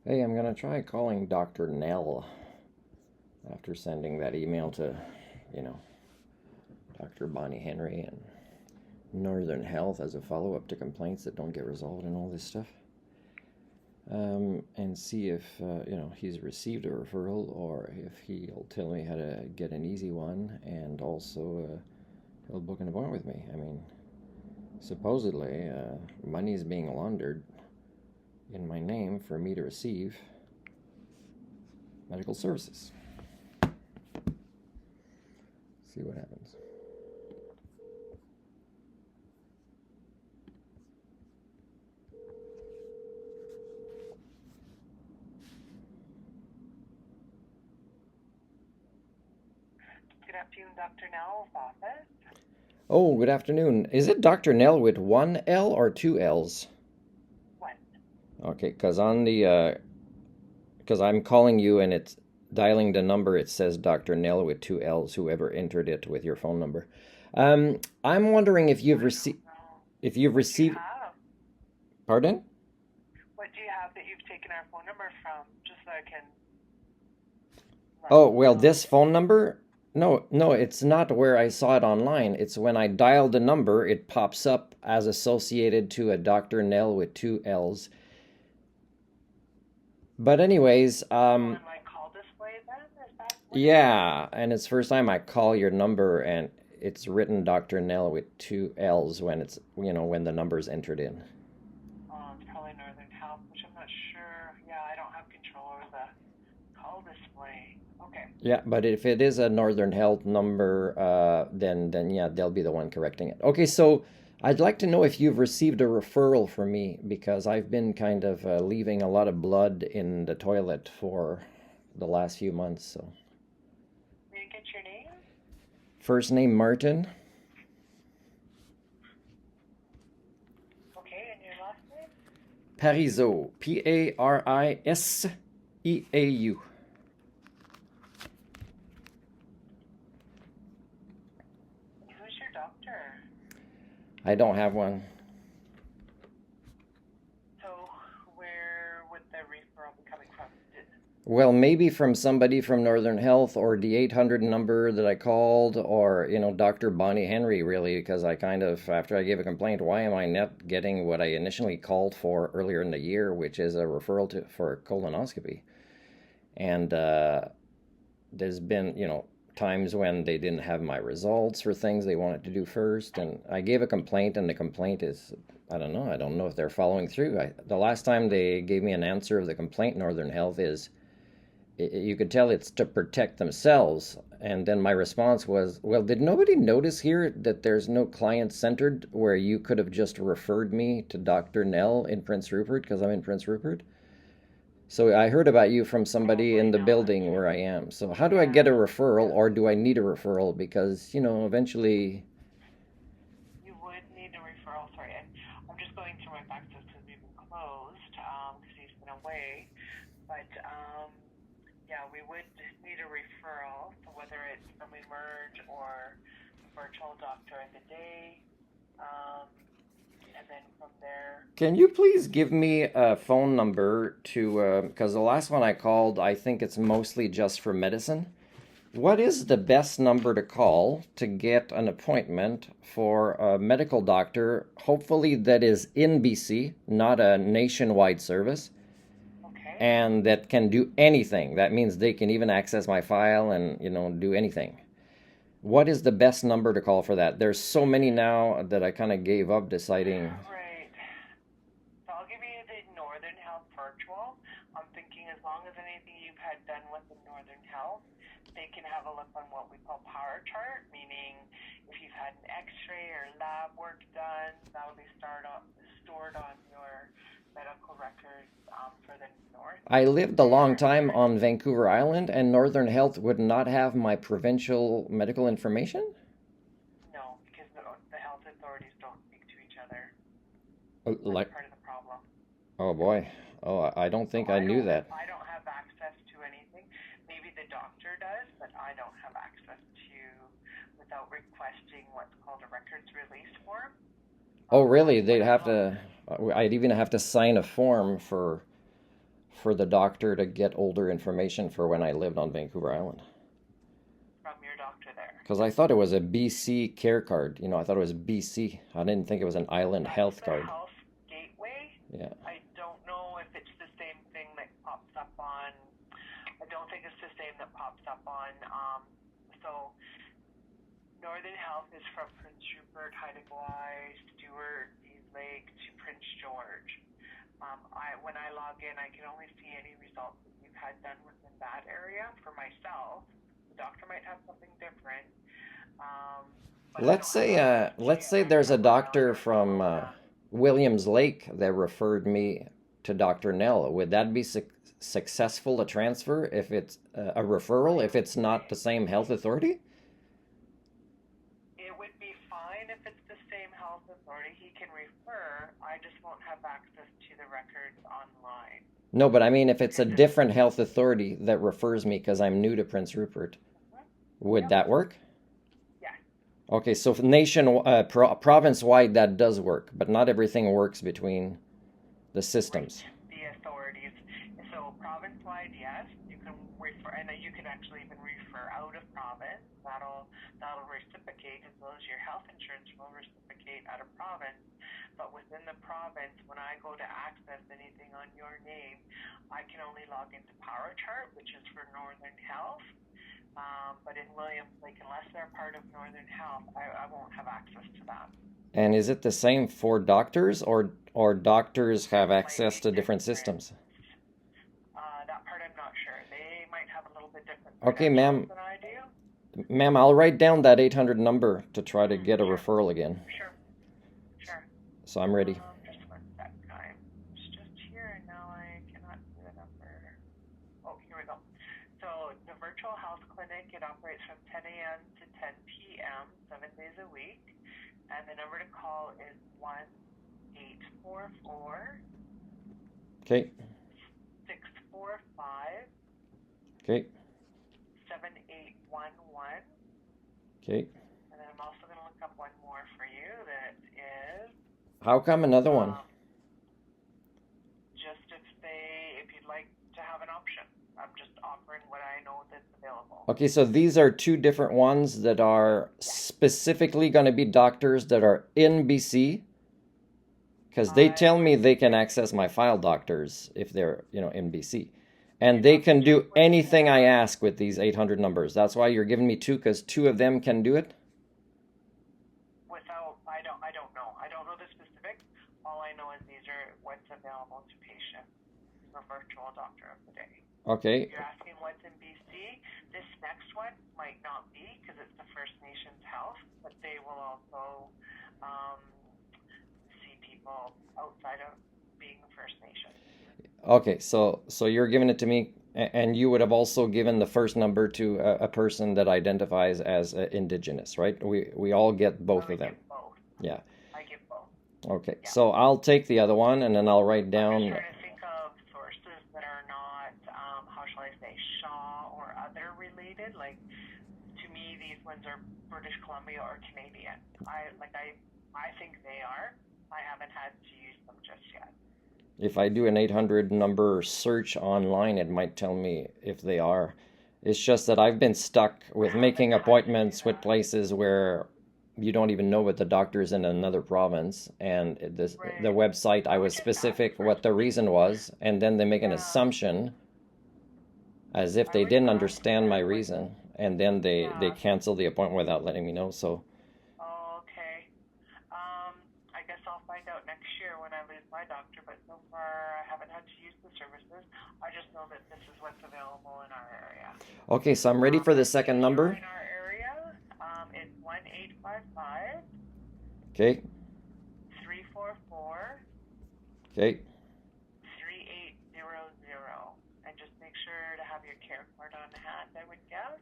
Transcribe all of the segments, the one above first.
Hey, I'm gonna try calling Dr. Nell after sending that email to, you know, Dr. Bonnie Henry and Northern Health as a follow-up to complaints that don't get resolved and all this stuff. And see if, he's received a referral or if he'll tell me how to get an easy one, and also he'll book an appointment with me. I mean, supposedly, money is being laundered in my name for me to receive medical services. See what happens. Good afternoon, Dr. Nell's office. Oh, good afternoon. Is it Dr. Nell with one L or two L's? What? Okay, because I'm calling you and it's dialing the number. It says Dr. Nell with two L's. Whoever entered it with your phone number. I'm wondering if you've I received don't know. if you've What do you received. have? Pardon? What do you have that you've taken our phone number from? Just so I can let Oh, them well, know. this phone number? No, no, it's not where I saw it online. It's when I dial the number, it pops up as associated to a Dr. Nell with two L's. But anyways, Oh, in my call display then? Is that what it is? yeah, and it's first time I call your number and it's written Dr. Nell with two L's when it's, when the number's entered in. Oh, it's probably Northern Health, which I'm not sure. Yeah, I don't have control over the call display. Okay. Yeah, but if it is a Northern Health number, then yeah, they'll be the one correcting it. Okay, so I'd like to know if you've received a referral from me because I've been kind of leaving a lot of blood in the toilet for the last few months. So May I get your name? first name Martin, Okay, and your last name? Parizeau, Parisieau. And who's your doctor? I don't have one. So, where would the referral be coming from? Well, maybe from somebody from Northern Health or the 800 number that I called, or, Dr. Bonnie Henry, really, because I kind of, after I gave a complaint, why am I not getting what I initially called for earlier in the year, which is a referral for colonoscopy? And there's been, times when they didn't have my results for things they wanted to do first. And I gave a complaint, and the complaint is, I don't know. I don't know if they're following through. The last time they gave me an answer of the complaint, Northern Health, is you could tell it's to protect themselves. And then my response was, well, did nobody notice here that there's no client centered where you could have just referred me to Dr. Nell in Prince Rupert because I'm in Prince Rupert? So I heard about you from somebody Probably in the not. building where I am. So how do I get a Yeah, referral, yeah. or do I need a referral? Because, eventually. You would need a referral. Sorry, I'm just going through my faxes because we've been closed because he's been away. But yeah, we would need a referral. So whether it's from Emerge or a virtual doctor in the day, um, and then from there, Can you please give me a phone number to, because the last one I called, I think it's mostly just for medicine. What is the best number to call to get an appointment for a medical doctor, hopefully that is in BC, not a nationwide service, okay. and that can do anything? That means they can even access my file and, do anything. What is the best number to call for that? There's so many now that I kind of gave up deciding. Right. So I'll give you the Northern Health virtual. I'm thinking as long as anything you've had done with the Northern Health, they can have a look on what we call power chart, meaning if you've had an x-ray or lab work done, that will be stored on your medical records for the north I lived a long there. time on Vancouver Island, and Northern Health would not have my provincial medical information? No, because the health authorities don't speak to each other. That's Like, part of the problem. oh boy. Oh, I don't So think I knew that. I don't have access to anything. Maybe the doctor does, but I don't have access to without requesting what's called a records release form. Oh, really? That's what They'd I have call. to. I'd even have to sign a form for for the doctor to get older information for when I lived on Vancouver Island. From your doctor there. Because I thought it was a BC care card. I thought it was BC. I didn't think it was an island health The card. Health Gateway. Yeah. I don't know if it's the same thing that pops up on. I don't think it's the same that pops up on. So Northern Health is from Prince Rupert, Haida Gwaii, Stewart, East Lake to Prince George. When I log in, I can only see any results that you've had done within that area. For myself, the doctor might have something different. Let's say there's a doctor from Williams Lake that referred me to Dr. Nell. Would that be successful to transfer if it's a referral, if it's not the same health authority? It would be fine if it's the same health authority. He can refer. I just won't have access to the records online. No, but I mean, if it's a different health authority that refers me because I'm new to Prince Rupert, would that work? Yes. Okay, so province-wide that does work, but not everything works between the systems. Right. The authorities. So province-wide, yes, you can refer, and you can actually even refer out of province. That'll reciprocate as well as your health insurance will reciprocate out of province. But within the province, when I go to access anything on your name, I can only log into PowerChart, which is for Northern Health. But in Williams Lake, unless they're part of Northern Health, I won't have access to that. And is it the same for doctors, or doctors have access to different systems? That part I'm not sure. They might have a little bit different Okay, ma'am. than I do. Ma'am, I'll write down that 800 number to try to get a referral again. Sure. So I'm ready. Just one sec. It's just here, and now I cannot see the number. Oh, here we go. So the virtual health clinic, it operates from 10 a.m. to 10 p.m., 7 days a week. And the number to call is 1-844. Okay. 645. Okay. 7811. Okay. And then I'm also going to look up one more for you that is. How come another one? Just if you'd like to have an option. I'm just offering what I know that's available. Okay, so these are two different ones that are specifically going to be doctors that are in BC, because they tell me they can access my file doctors if they're, in BC. And they can do anything I ask with these 800 numbers. That's why you're giving me two, because two of them can do it? I don't know. I don't know the specifics. All I know is these are what's available to patients for virtual doctor of the day. Okay. If you're asking what's in BC, this next one might not be because it's the First Nations Health, but they will also see people outside of being First Nation. Okay, so you're giving it to me, and you would have also given the first number to a person that identifies as Indigenous, right? We all get both of them. Give both. Yeah. I give both. Okay, Yeah. so I'll take the other one, and then I'll write down. I'm trying to think of sources that are not, how shall I say, Shaw or other related. Like, to me, these ones are British Columbia or Canadian. I think they are. I haven't had to use them just yet. If I do an 800 number search online, it might tell me if they are. It's just that I've been stuck with making appointments with places where you don't even know what the doctor is in another province, and the website, I was specific what the reason was, and then they make an assumption as if they didn't understand my reason, and then they cancel the appointment without letting me know. So Okay. I guess I'll find out next year when I lose my doctor, but so far I haven't had to use the services. I just know that this is what's available in our area. okay, so I'm ready for the second number. In our area, it's 1-855. Okay. 344. Okay. 3800, and just make sure to have your care card on hand, I would guess.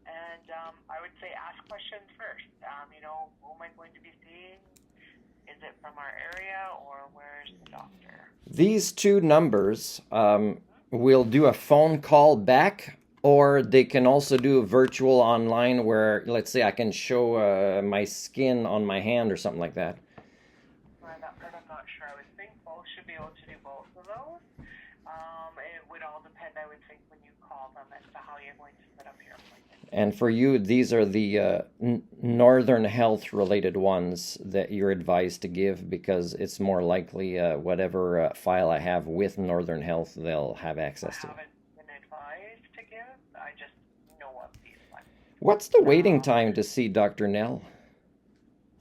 And I would say ask questions first. Who am I going to be seeing? Is it from our area, or where's the doctor? These two numbers will do a phone call back, or they can also do a virtual online where, let's say, I can show my skin on my hand or something like that. That part I'm not sure. I would think both should be able to do both of those. depend, I would think, when you call them as to how you're going to set up your appointment. And for you, these are the Northern Health related ones that you're advised to give because it's more likely whatever file I have with Northern Health, they'll have access to. I haven't been advised to give. I just know of these ones. What's the waiting time to see Dr. Nell?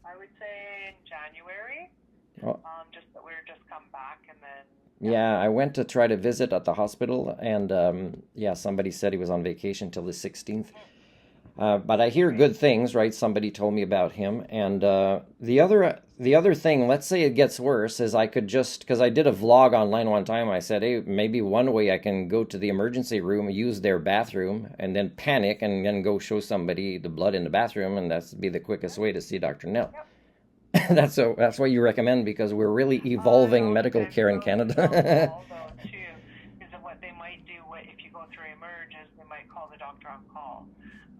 I would say in January. Oh. Just that we're just come back and then. Yeah, I went to try to visit at the hospital, and yeah, somebody said he was on vacation till the 16th. But I hear good things, right? Somebody told me about him, and the other thing, let's say it gets worse, is I could just because I did a vlog online one time. I said, hey, maybe one way I can go to the emergency room, use their bathroom, and then panic, and then go show somebody the blood in the bathroom, and that's be the quickest way to see Dr. Nell. Yep. That's what you recommend because we're really evolving medical care in Canada. Although too, is what they might do if you go through Emerge is they might call the doctor on call,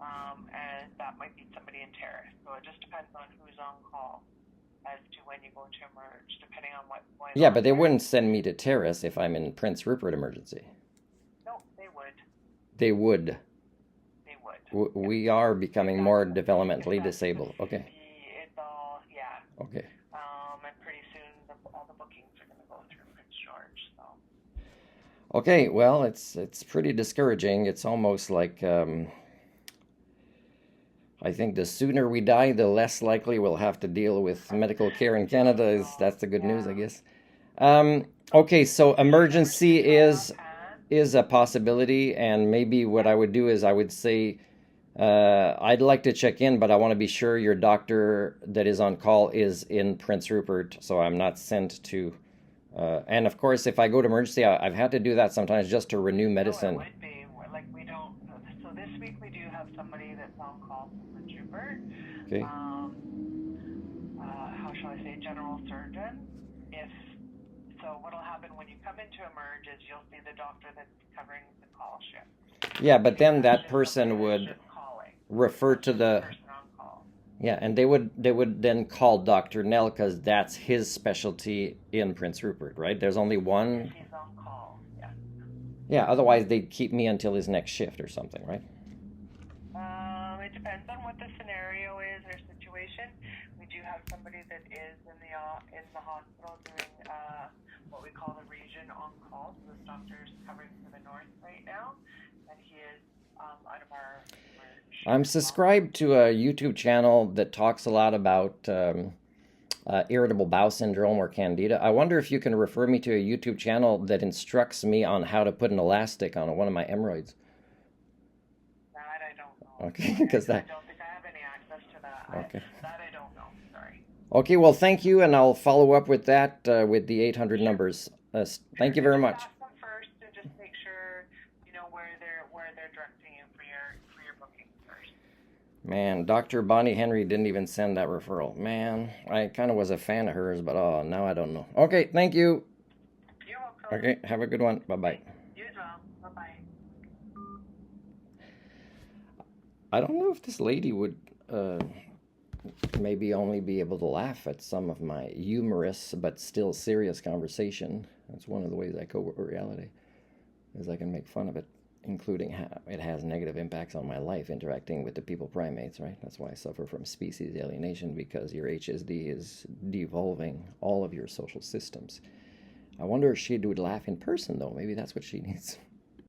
and that might be somebody in Terrace. So it just depends on who's on call as to when you go to Emerge, depending on what's going on. Yeah, but they wouldn't send me to Terrace if I'm in Prince Rupert emergency. No, they would. They would. They would. We are becoming more developmentally disabled. Okay. It's all, yeah. Okay. And pretty soon all the bookings are going to go through Prince George. So. Okay, well, it's pretty discouraging. It's almost like I think the sooner we die, the less likely we'll have to deal with medical care in Canada. That's the good news, I guess. Okay, so emergency is a possibility, and maybe what I would do is I would say I'd like to check in, but I want to be sure your doctor that is on call is in Prince Rupert, so I'm not sent to. And of course, if I go to emergency, I've had to do that sometimes just to renew medicine. No, it would be like we don't. So this week we do have somebody that's on call from Prince Rupert. Okay. How shall I say, general surgeon. So what'll happen when you come into Emerge is you'll see the doctor that's covering the call shift. Yeah, but then that person would refer to the person on call. Yeah, and they would then call Dr. Nell because that's his specialty in Prince Rupert, right? There's only one. He's on call. Yeah. Yeah, otherwise they'd keep me until his next shift or something, right? It depends on what the scenario is or situation. We do have somebody that is in the hospital doing what we call the region on call. So this doctor's covering for the north right now, and he is out of our. I'm subscribed to a YouTube channel that talks a lot about irritable bowel syndrome or candida. I wonder if you can refer me to a YouTube channel that instructs me on how to put an elastic on one of my hemorrhoids. That I don't know. Okay, because I don't think I have any access to that. Okay. That I don't know. Sorry. Okay, well, thank you, and I'll follow up with that with the 800 numbers. Thank you very much. Ask them first and just make sure you know where they're directing you for your booking first. Man, Dr. Bonnie Henry didn't even send that referral. Man, I kind of was a fan of hers, but now I don't know. Okay, thank you. You're welcome. Okay, have a good one. Bye-bye. You as well. Bye-bye. I don't know if this lady would maybe only be able to laugh at some of my humorous but still serious conversation. That's one of the ways I cope with reality, is I can make fun of it, including how it has negative impacts on my life interacting with the people primates, right? That's why I suffer from species alienation, because your HSD is devolving all of your social systems. I wonder if she would laugh in person, though. Maybe that's what she needs.